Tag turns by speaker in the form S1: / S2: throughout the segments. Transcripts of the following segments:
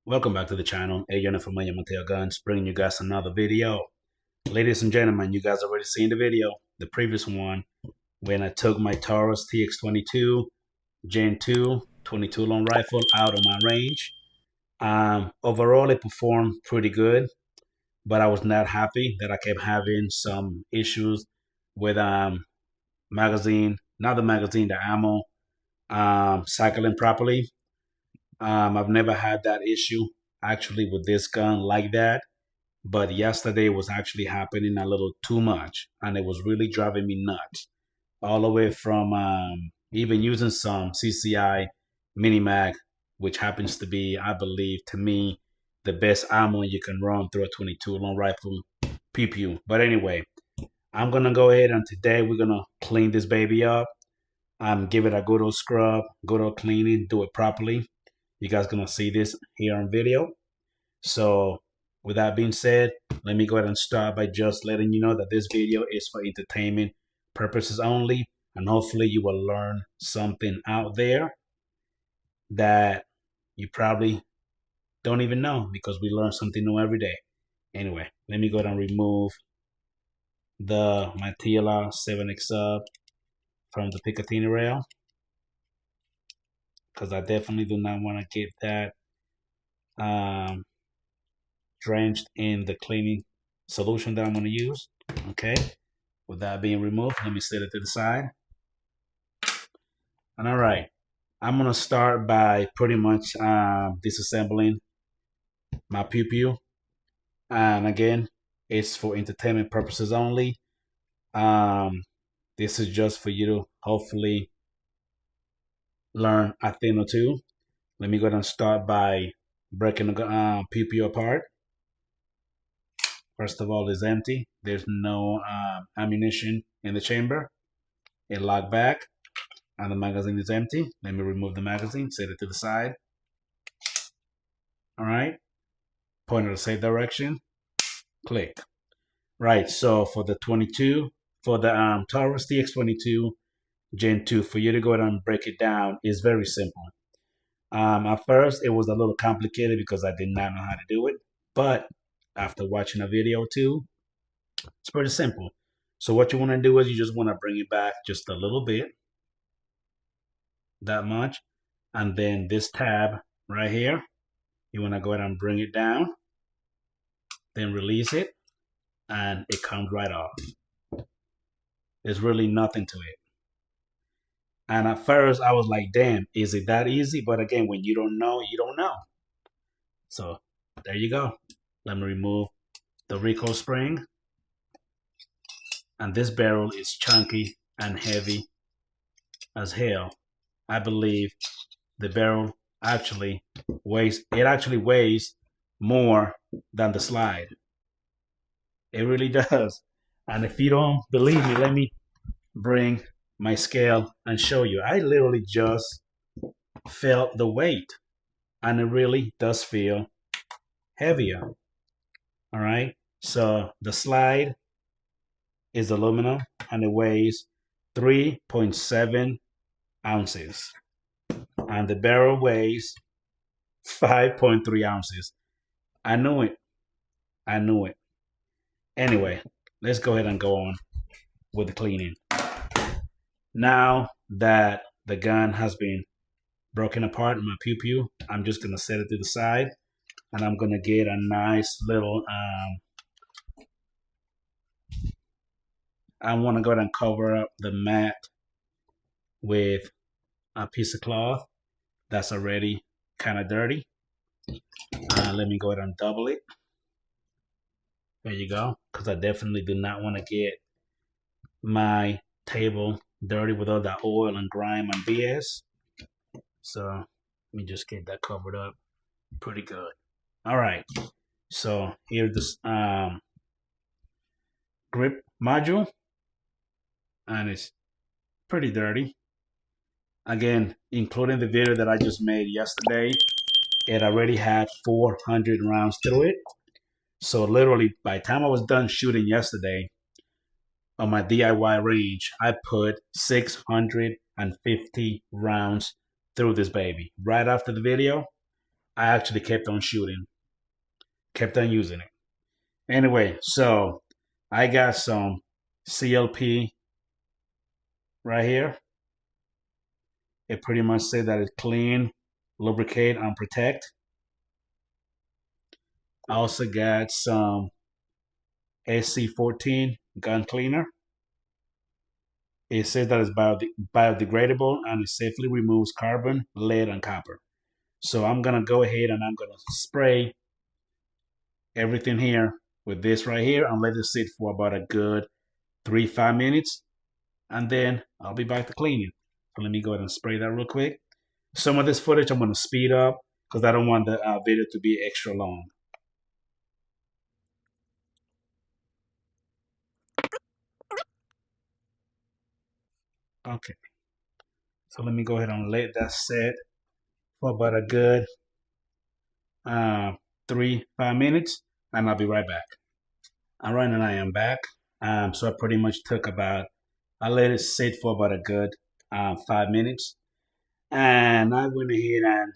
S1: Welcome back to the channel. Agent from Mateo Guns, bringing you guys another video. Ladies and gentlemen, you guys already seen the video, the previous one, when I took my Taurus TX22 Gen2 22 long rifle out of my range. Overall, it performed pretty good, but I was not happy that I kept having some issues with magazine, not the magazine, the ammo, cycling properly. I've never had that issue actually with this gun like that, but yesterday was actually happening a little too much, and it was really driving me nuts. All the way from even using some CCI mini mag, which happens to be, I believe, to me, the best ammo you can run through a 22 long rifle pew pew. But anyway, I'm gonna go ahead and today we're gonna clean this baby up. Give it a good old scrub, good old cleaning, do it properly. You guys gonna see this here on video. So with that being said, let me go ahead and start by just letting you know that this video is for entertainment purposes only, and hopefully you will learn something out there that you probably don't even know, because we learn something new every day. Anyway, let me go ahead and remove my TLR 7X sub from the Picatinny rail, because I definitely do not want to get that drenched in the cleaning solution that I'm going to use. Okay, with that being removed, let me set it to the side. And all right, I'm going to start by pretty much disassembling my pew pew. And again, it's for entertainment purposes only. This is just for you to hopefully learn a thing or two. Let me go ahead and start by breaking the pew pew apart. First of all, it's empty. There's no ammunition in the chamber. It locked back, and the magazine is empty. Let me remove the magazine, set it to the side. All right, point in the same direction, click. Right, so for the Taurus TX22 Gen 2, for you to go ahead and break it down is very simple. At first, it was a little complicated because I did not know how to do it, but after watching a video or two, it's pretty simple. So what you want to do is you just want to bring it back just a little bit, that much, and then this tab right here, you want to go ahead and bring it down, then release it, and it comes right off. There's really nothing to it. And at first I was like, damn, is it that easy? But again, when you don't know, you don't know. So there you go. Let me remove the recoil spring. And this barrel is chunky and heavy as hell. I believe the barrel actually weighs more than the slide. It really does. And if you don't believe me, let me bring my scale and show you. I literally just felt the weight, and it really does feel heavier. All right, so the slide is aluminum and it weighs 3.7 ounces, and the barrel weighs 5.3 ounces. I knew it. Anyway, let's go ahead and go on with the cleaning. Now that the gun has been broken apart in my pew pew, I'm just gonna set it to the side, and I'm gonna get a nice little I want to go ahead and cover up the mat with a piece of cloth that's already kind of dirty. Let me go ahead and double it. There you go, because I definitely do not want to get my table dirty with all that oil and grime and BS. So let me just get that covered up pretty good. All right, so here's this grip module, and it's pretty dirty. Again, including the video that I just made yesterday, it already had 400 rounds through it. So literally, by the time I was done shooting yesterday on my DIY range, I put 650 rounds through this baby. Right after the video, I actually kept on shooting, kept on using it. Anyway, so I got some CLP right here. It pretty much says that it's clean, lubricate, and protect. I also got some SC14 gun cleaner. It says that it's biodegradable and it safely removes carbon, lead, and copper. So I'm gonna go ahead and I'm gonna spray everything here with this right here and let it sit for about a good 3-5 minutes, and then I'll be back to cleaning. So let me go ahead and spray that real quick. Some of this footage I'm gonna speed up because I don't want the video to be extra long. Okay, so let me go ahead and let that set for about a good 3-5 minutes, and I'll be right back. All right, and I am back. So I pretty much took I let it sit for about a good 5 minutes, and I went ahead and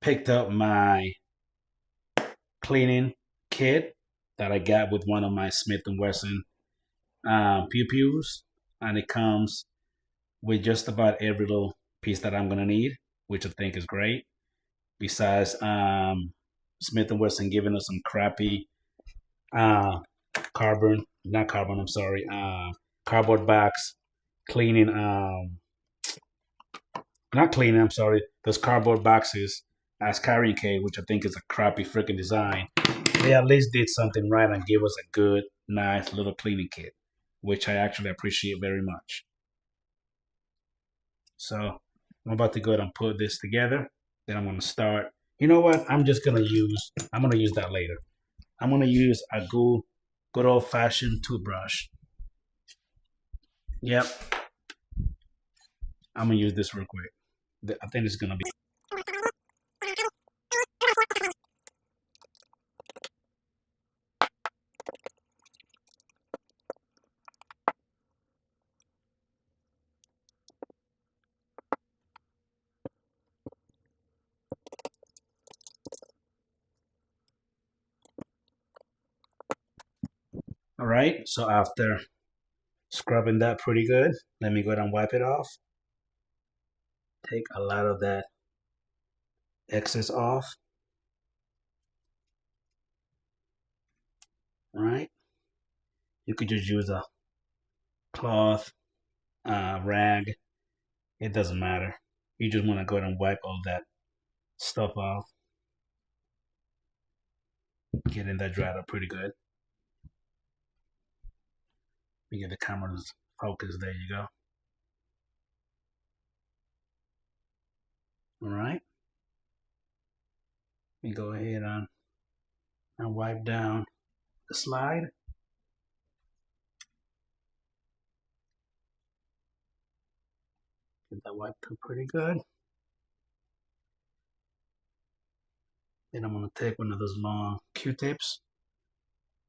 S1: picked up my cleaning kit that I got with one of my Smith & Wesson pew-pews, and it comes with just about every little piece that I'm gonna need, which I think is great. Besides Smith & Wesson giving us some crappy cardboard box cleaning, not cleaning, I'm sorry, those cardboard boxes as carrying case, which I think is a crappy freaking design. They at least did something right and gave us a good, nice little cleaning kit, which I actually appreciate very much. So I'm about to go ahead and put this together. Then I'm gonna start. You know what? I'm gonna use that later. I'm gonna use a good old-fashioned toothbrush. Yep. I'm gonna use this real quick. I think it's gonna be. All right, so after scrubbing that pretty good, let me go ahead and wipe it off. Take a lot of that excess off. All right, you could just use a cloth, rag. It doesn't matter. You just want to go ahead and wipe all that stuff off. Getting that dried up pretty good. We get the camera's focus. There you go. All right. We go ahead and wipe down the slide. Get that wiped up pretty good. Then I'm gonna take one of those long Q-tips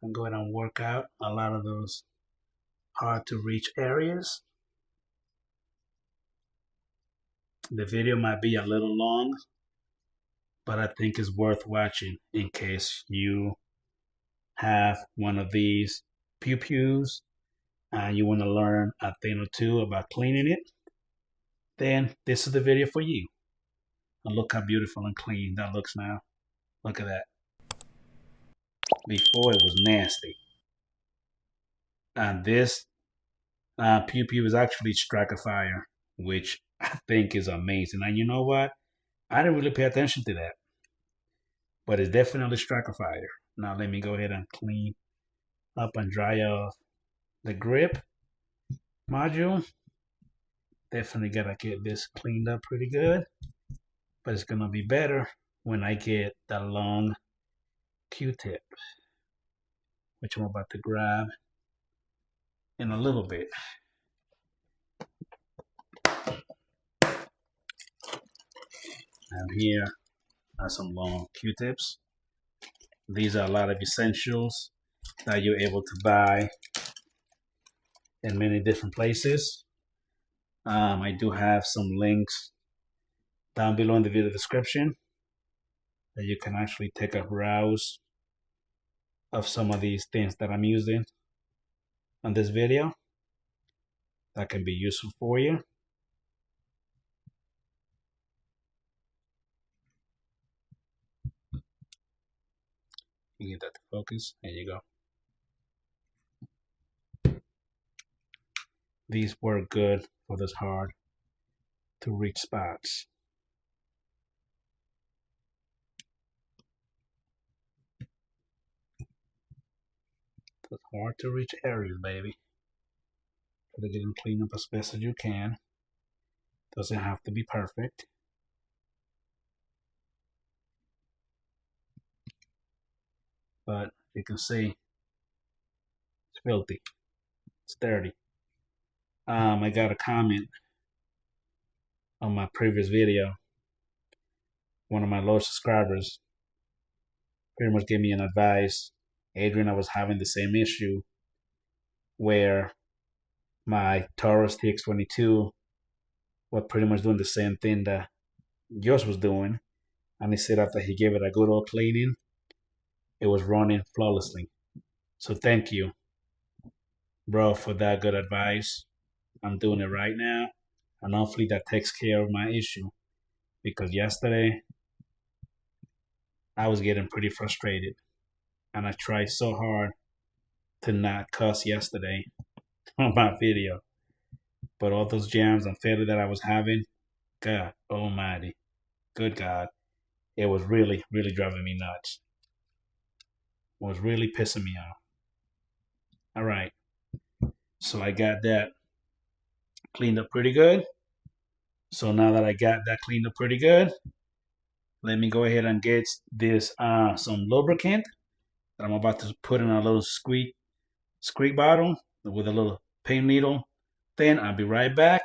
S1: and go ahead and work out a lot of those hard to reach areas. The video might be a little long, but I think it's worth watching in case you have one of these pew-pews and you want to learn a thing or two about cleaning it. Then this is the video for you. And look how beautiful and clean that looks now. Look at that. Before it was nasty. And this pew-pew is actually Striker Fire, which I think is amazing. And you know what? I didn't really pay attention to that. But it's definitely Striker Fire. Now let me go ahead and clean up and dry off the grip module. Definitely gotta get this cleaned up pretty good. But it's gonna be better when I get the long Q-tip, which I'm about to grab in a little bit. And here are some long Q-tips. These are a lot of essentials that you're able to buy in many different places. I do have some links down below in the video description that you can actually take a browse of some of these things that I'm using on this video that can be useful for you. You get that to focus. There you go. These work good for those hard to reach spots. Those hard to reach areas, baby. Try to get them clean up as best as you can. Doesn't have to be perfect. But you can see it's filthy. It's dirty. I got a comment on my previous video. One of my low subscribers pretty much gave me an advice. Adrian, I was having the same issue where my Taurus TX22 was pretty much doing the same thing that yours was doing. And he said after he gave it a good old cleaning, it was running flawlessly. So thank you, bro, for that good advice. I'm doing it right now, and hopefully that takes care of my issue, because yesterday I was getting pretty frustrated, and I tried so hard to not cuss yesterday on my video, but all those jams and failure that I was having, God almighty, good God, it was really driving me nuts. It was really pissing me off. All right, so I got that cleaned up pretty good. So now that I got that cleaned up pretty good, let me go ahead and get this some lubricant that I'm about to put in a little squeak bottle with a little paint needle. Then I'll be right back,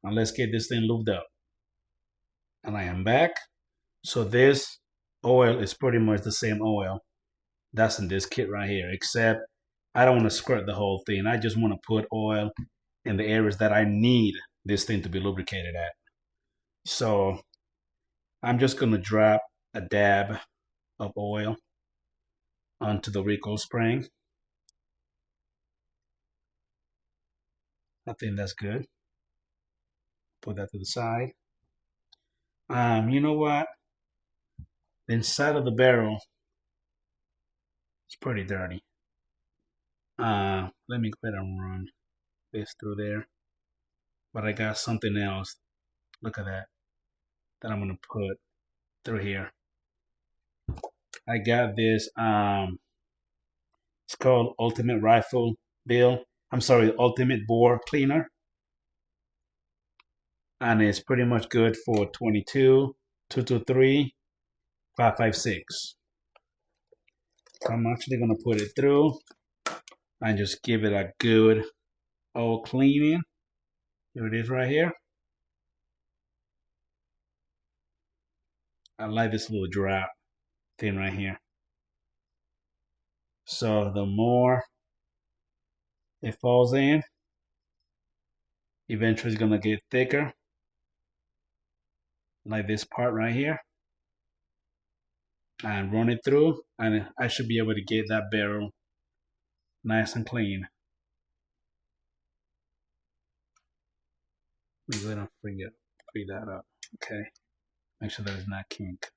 S1: and let's get this thing lubed up. And I am back. So this oil is pretty much the same oil that's in this kit right here, except I don't want to squirt the whole thing. I just want to put oil in the areas that I need this thing to be lubricated at. So I'm just going to drop a dab of oil onto the recoil spring. I think that's good. Put that to the side. You know what? The inside of the barrel is pretty dirty. Let me go ahead and run this through there. But I got something else. Look at that. That I'm gonna put through here. I got this. It's called Ultimate Rifle Bill. I'm sorry, Ultimate Bore Cleaner. And it's pretty much good for 22, 223, 556. So I'm actually gonna put it through and just give it a good old cleaning. Here it is right here. I like this little drop thing right here. So the more it falls in, eventually it's gonna get thicker, like this part right here, and run it through, and I should be able to get that barrel nice and clean. Let me go ahead and free that up. Okay, make sure that it's not kink.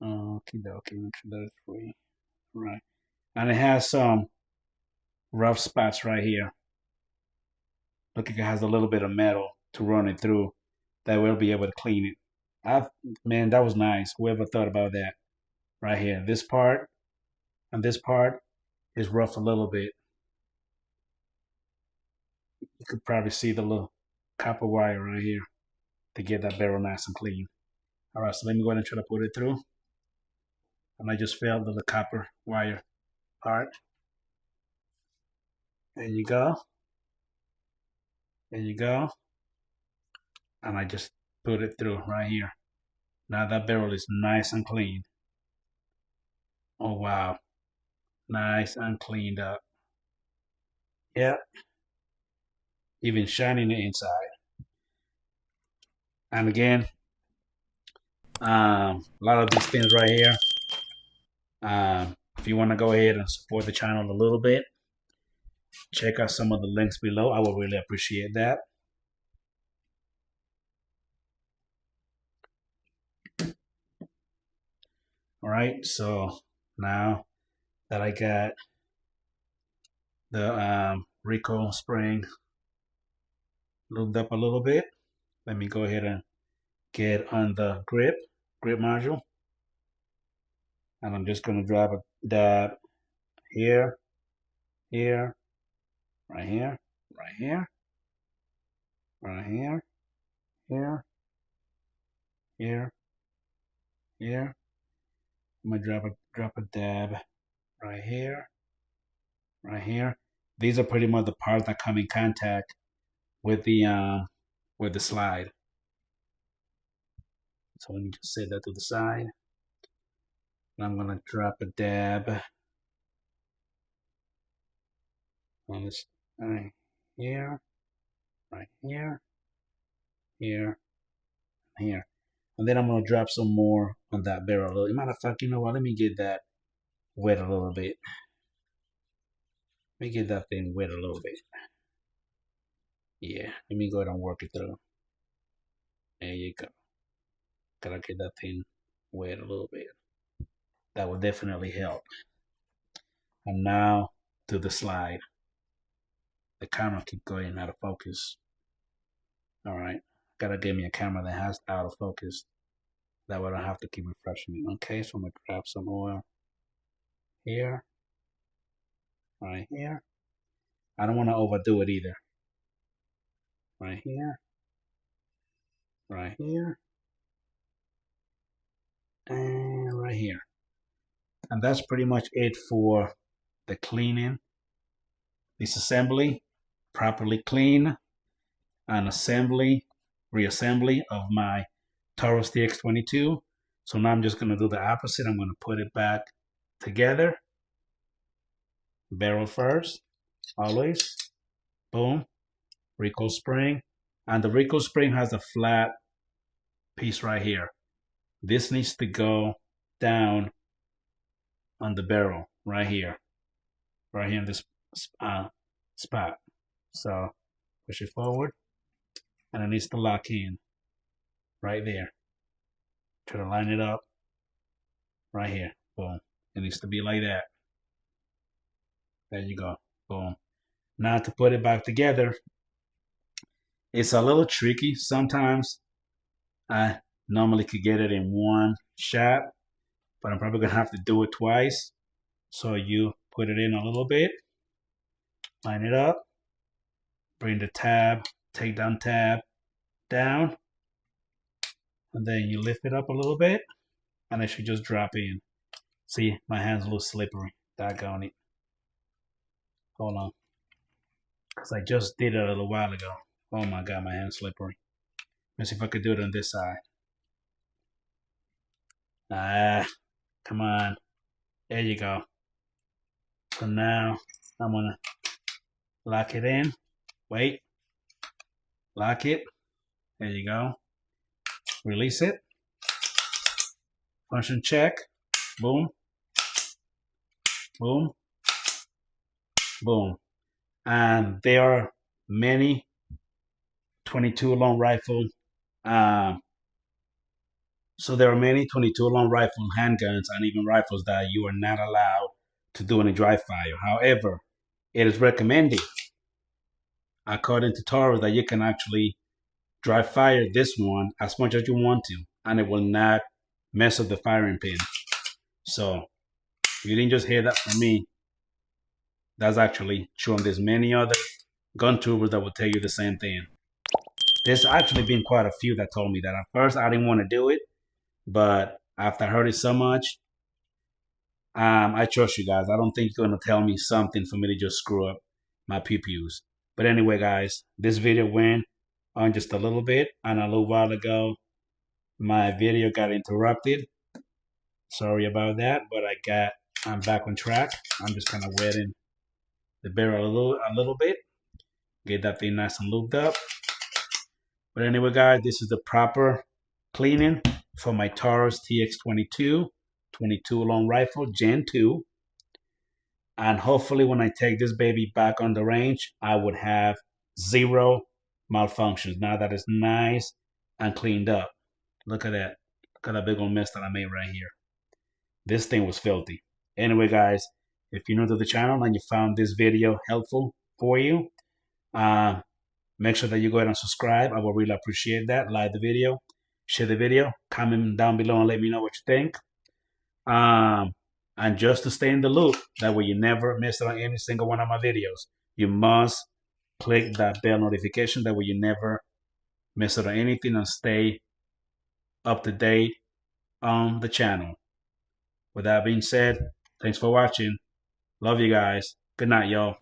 S1: Okay, make sure that it's free. Right, and it has some rough spots right here. Look, it has a little bit of metal to run it through. That we'll be able to clean it. Man, that was nice. Whoever thought about that? Right here, this part and this part is rough a little bit. You could probably see the little copper wire right here to get that barrel nice and clean. All right, so let me go ahead and try to put it through. And I just felt the copper wire part. There you go. There you go. And I just put it through right here. Now that barrel is nice and clean. Oh, wow. Nice and cleaned up. Yeah. even shining the inside. And again, a lot of these pins right here. If you want to go ahead and support the channel a little bit, check out some of the links below. I would really appreciate that. All right, so now that I got the recoil spring lubed up a little bit, let me go ahead and get on the grip module. And I'm just going to drop a dab here, here, right here, right here, right here, here, here, here. I'm gonna drop a dab right here, right here. These are pretty much the parts that come in contact with the slide. So let me just set that to the side. And I'm gonna drop a dab on this right here, right here, here, here. And then I'm gonna drop some more on that barrel. Matter of fact, you know what? Let me get that wet a little bit. Let me get that thing wet a little bit. Yeah, let me go ahead and work it through. There you go. Gotta get that thing wet a little bit. That will definitely help. And now to the slide. The camera keep going out of focus. All right, gotta give me a camera that has out of focus. That way I don't have to keep refreshing it. Okay, so I'm gonna grab some oil here, right here. I don't want to overdo it either. Right here, right here, and right here. And that's pretty much it for the cleaning, disassembly, properly clean, and assembly, reassembly of my Taurus TX22. So now I'm just going to do the opposite. I'm going to put it back together. Barrel first, always. Boom. Recoil spring. And the recoil spring has a flat piece right here. This needs to go down on the barrel right here in this spot. So push it forward, and it needs to lock in right there. Try to line it up right here. Boom. It needs to be like that. There you go. Boom. Now to put it back together, it's a little tricky. Sometimes I normally could get it in one shot, but I'm probably gonna have to do it twice. So you put it in a little bit, line it up, bring the tab, take down tab down, and then you lift it up a little bit, and it should just drop in. See, my hand's a little slippery. Doggone it. Hold on. Because I just did it a little while ago. Oh my God, my hand's slippery. Let's see if I could do it on this side. Come on. There you go. So now I'm gonna lock it in. Wait. Lock it. There you go. Release it. Function check. Boom. Boom. Boom. And there are many 22 long rifle. So there are many 22 long rifle handguns and even rifles that you are not allowed to do any dry fire. However, it is recommended, according to Taurus, that you can actually dry fire this one as much as you want to, and it will not mess up the firing pin. So you didn't just hear that from me. That's actually true. And there's many other gun tubers that will tell you the same thing. There's actually been quite a few that told me that. At first, I didn't want to do it, but after I heard it so much, I trust you guys. I don't think you're going to tell me something for me to just screw up my pew-pews. But anyway, guys, this video went on just a little bit, and a little while ago, my video got interrupted. Sorry about that, but I'm back on track. I'm just kind of wetting the barrel a little bit. Get that thing nice and lubed up. But anyway, guys, this is the proper cleaning for my Taurus TX22 22 long rifle Gen 2. And hopefully when I take this baby back on the range, I would have 0 malfunctions. Now that it's nice and cleaned up. Look at that. Look at that big old mess that I made right here. This thing was filthy. Anyway, guys, if you're new to the channel and you found this video helpful for you, make sure that you go ahead and subscribe. I will really appreciate that. Like the video, share the video, comment down below and let me know what you think. And just to stay in the loop, that way you never miss out on any single one of my videos, you must click that bell notification. That way you never miss out on anything and stay up to date on the channel. With that being said, thanks for watching. Love you guys. Good night, y'all.